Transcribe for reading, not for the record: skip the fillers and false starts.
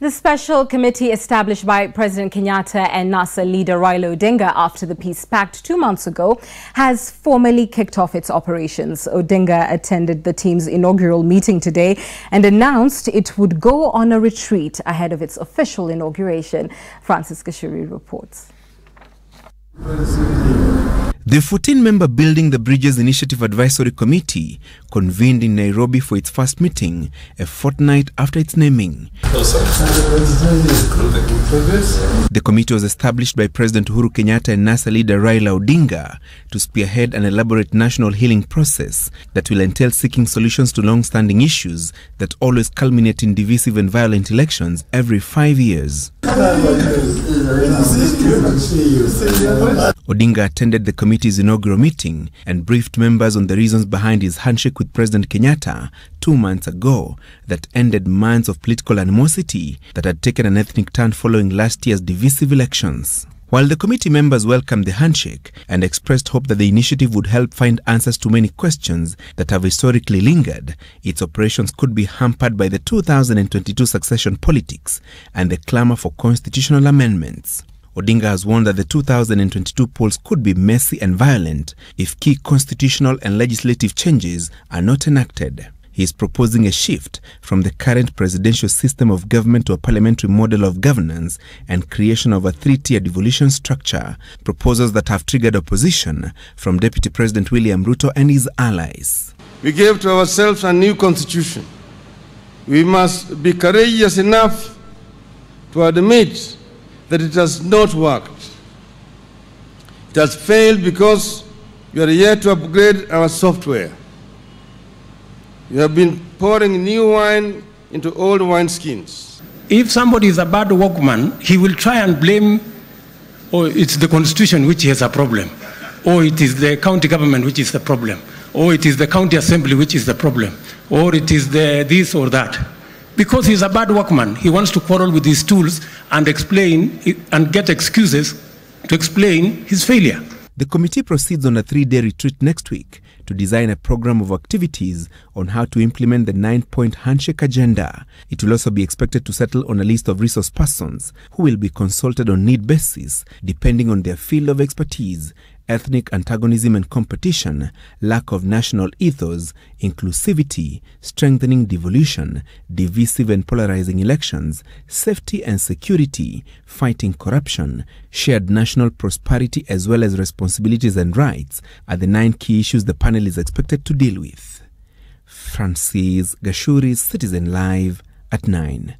The special committee established by President Kenyatta and NASA leader Raila Odinga after the peace pact 2 months ago has formally kicked off its operations. Odinga attended the team's inaugural meeting today and announced it would go on a retreat ahead of its official inauguration. Francis Gashuri reports. The 14-member Building the Bridges Initiative Advisory Committee convened in Nairobi for its first meeting a fortnight after its naming. The committee was established by President Uhuru Kenyatta and NASA leader Raila Odinga to spearhead an elaborate national healing process that will entail seeking solutions to long-standing issues that always culminate in divisive and violent elections every 5 years. Odinga attended the committee's inaugural meeting and briefed members on the reasons behind his handshake with President Kenyatta 2 months ago that ended months of political animosity that had taken an ethnic turn following last year's divisive elections. While the committee members welcomed the handshake and expressed hope that the initiative would help find answers to many questions that have historically lingered, its operations could be hampered by the 2022 succession politics and the clamor for constitutional amendments. Odinga has warned that the 2022 polls could be messy and violent if key constitutional and legislative changes are not enacted. He is proposing a shift from the current presidential system of government to a parliamentary model of governance and creation of a three-tier devolution structure, proposals that have triggered opposition from Deputy President William Ruto and his allies. We gave to ourselves a new constitution. We must be courageous enough to admit that it has not worked. It has failed because we are yet to upgrade our software. We have been pouring new wine into old wineskins. If somebody is a bad workman, he will try and blame, oh, it's the constitution which has a problem, or it is the county government which is the problem, or it is the county assembly which is the problem, or it is the this or that. Because he's a bad workman, he wants to quarrel with his tools and explain and get excuses to explain his failure. The committee proceeds on a 3-day retreat next week to design a program of activities on how to implement the 9-point handshake agenda. It will also be expected to settle on a list of resource persons who will be consulted on need basis depending on their field of expertise: ethnic antagonism and competition, lack of national ethos, inclusivity, strengthening devolution, divisive and polarizing elections, safety and security, fighting corruption, shared national prosperity as well as responsibilities and rights are the 9 key issues the panel is expected to deal with. Francis Gashuri, Citizen Live at 9.